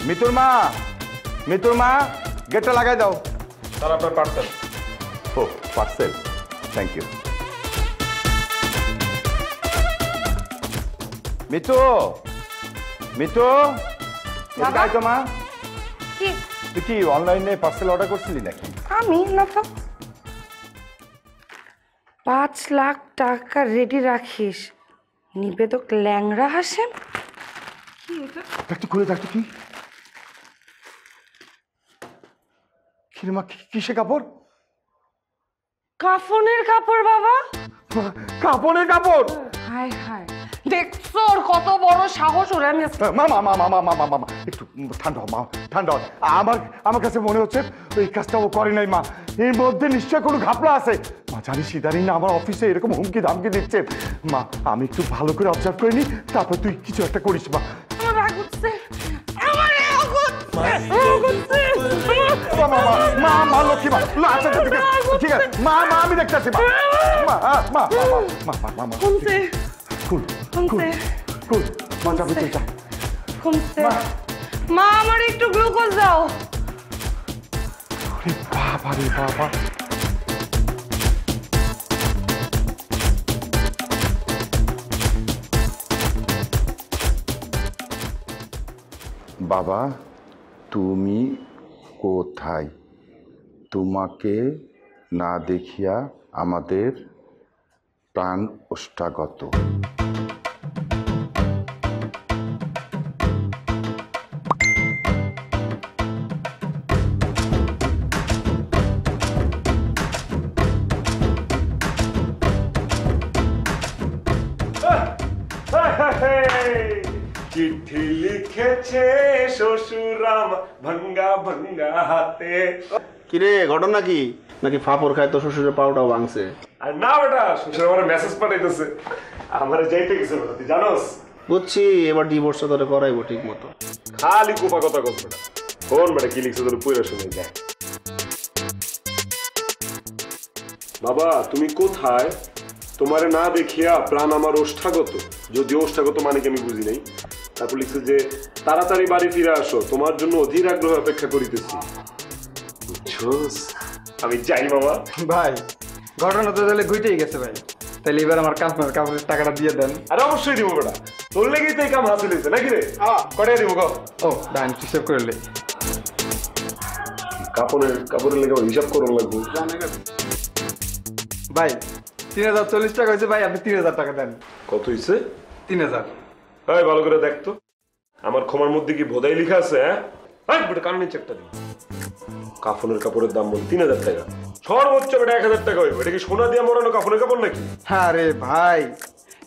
মিতুর মা গেটটা লাগাই দাও। স্যার আপনার পার্সেল। ও পার্সেল, থ্যাংক ইউ। মিতু বাবা? তো মা, কি তুই কি অনলাইনে পার্সেল অর্ডার করছিলি নাকি? আমি না তো। 5 লাখ টাকা রেডি রাখিস, নিবেদক ল্যাংড়া হাসেম। কি এটা? দেখতো খুলে দেখতো কি রে মা, কিসে কাপড়? কাফনের কাপড় বাবা। কাপড়ের কাপড়? হায় হায়, দেখছো ওর কত বড় সাহস! ওরে আমি মা একটু ঠান্ডা মা, ঠান্ডা। আমার কাছে মনে হচ্ছে এই কাজটা ও করে নাই মা, এর মধ্যে নিশ্চয় কোনো ঘাপলা আছে। মা জানিস ইদানিং না আমার অফিসে এরকম হুমকি ধামকি দিচ্ছে। মা আমি একটু ভালো করে অবজার্ভ করে নি, তারপর তুই কিছু একটা করিস মা। আমার রাগ উঠছে, আমার রাগ উঠছে। মা লক্ষ্মী মা, আচ্ছা ঠিক আছে মা, আমি দেখতেছি মা। কমছে মা যাবি তুই যা। কমছে। মা আমার একটু গ্লুকোজ দাও। বাবা রে বাবা, বাবা তুমি কোথায়? তোমাকে না দেখিয়া আমাদের প্রাণ ওষ্ঠাগত। চিঠি লিখেছে শ্বশুরাম ভাঙ্গা ভাঙ্গা হাতে। কিরে ঘটনা কি? নাকি ফাপড় খায় তো শ্বশুরের পাউটাও ভাঙছে? আর না বেটা, শ্বশুর আমার মেসেজ পাঠাইতেছে আমারে যাইতে গেছে বেটা, তুই জানোস? বুঝছি, এবার ডিভোর্সটা তোরে করাইবো ঠিক মতো। খালি কুপা কথা কস বেটা। কোন বেটা কি লিখছে তোর পুরো শুনে যায়। বাবা তুমি কোথায়? তোমারে না দেখিয়া প্রাণ আমার ওষ্ঠাগত। যদিও ওষ্ঠাগত মানে কি আমি বুঝি নাই। তারপর লিখছে যে তাড়াতাড়ি বাড়ি ফিরে আসো, তোমার জন্য অধীর আগ্রহে অপেক্ষা করিতেছি। বুঝছস? আমি যাই বাবা। ভাই ঘটনা তো তাহলে ঘুইটেই গেছে ভাই, তাহলে এবার আমার কাপড়ের টাকাটা দিয়ে দেন। আরে অবশ্যই দিব বেটা, তোর লেগেই তো এই কাম হাসিল হয়েছে নাকি রে? কটাই দিব গো? ও ডান, হিসাব করলে কাপড়ের লেগে হিসাব করুন লাগবো ভাই। 3040 টাকা হয়েছে ভাই, আপনি 3000 টাকা দেন। কত হয়েছে? 3000। হ্যাঁ ভালো করে দেখতো, আমার ক্ষমার মধ্যে কি ভোদাই লেখা আছে? হ্যাঁ বেটা কান নিচে একটা দিন। কাপড়ের দাম বল 3000 টাকা, সর্বোচ্চ বেটা 1000 টাকা হইবে। এটা কি সোনা দিয়ে মোড়ানো কাপড়ের কাপড় নাকি? আরে ভাই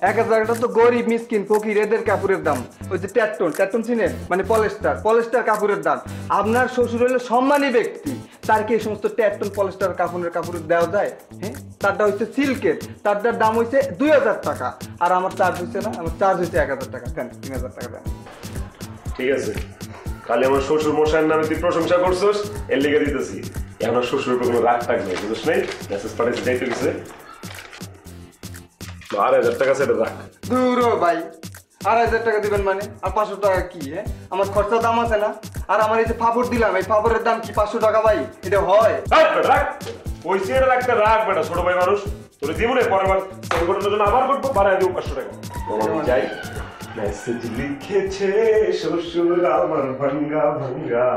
1000 টাকা তো গরিব মিসকিন ফকির এদের কাপড়ের দাম। ওই যে ট্যাটন চিনেন, মানে পলেস্টার কাপড়ের দাম। আপনার শ্বশুর হলো সম্মানী ব্যক্তি, তার কি এই সমস্ত ট্যাটন পলেস্টার কাপড়ের দেওয়া যায়? হ্যাঁ, তারটা হচ্ছে সিল্কের, তারটার দাম হচ্ছে 2000 টাকা। আর আমার চার্জ হচ্ছে না, আমার চার্জ হচ্ছে 1000 টাকা। দেন 3000 টাকা দেন। ঠিক আছে, কালে আমার শ্বশুর মশাইয়ের নামে তুই প্রশংসা করছস, এর লেগে দিতেছি। এখন আর শ্বশুরের কোনো রাগ টাগ নেই, বুঝছ নাই? মেসেজ পাঠাইতে যাইতে গেছে 2000 টাকা সেটা রাখ। দূর ভাই, 2000 টাকা দিবেন মানে? আর 500 টাকা কি? হ্যাঁ, আমার খরচা দাম আছে না? আর আমার এই যে ফাপড় দিলাম, এই ফাপড়ের দাম কি 500 টাকা ভাই? এটা হয়? রাখ পয়সা এটা রাখতে রাখ বেটা, ছোট ভাই মানুষ। তোর জীবনে পরের বার ঘটনার জন্য আবার করবো, বাড়াই দিব 500 টাকা। যাই মেসেজ লিখেছে শ্বশুর আমার ভাঙ্গা ভাঙ্গা।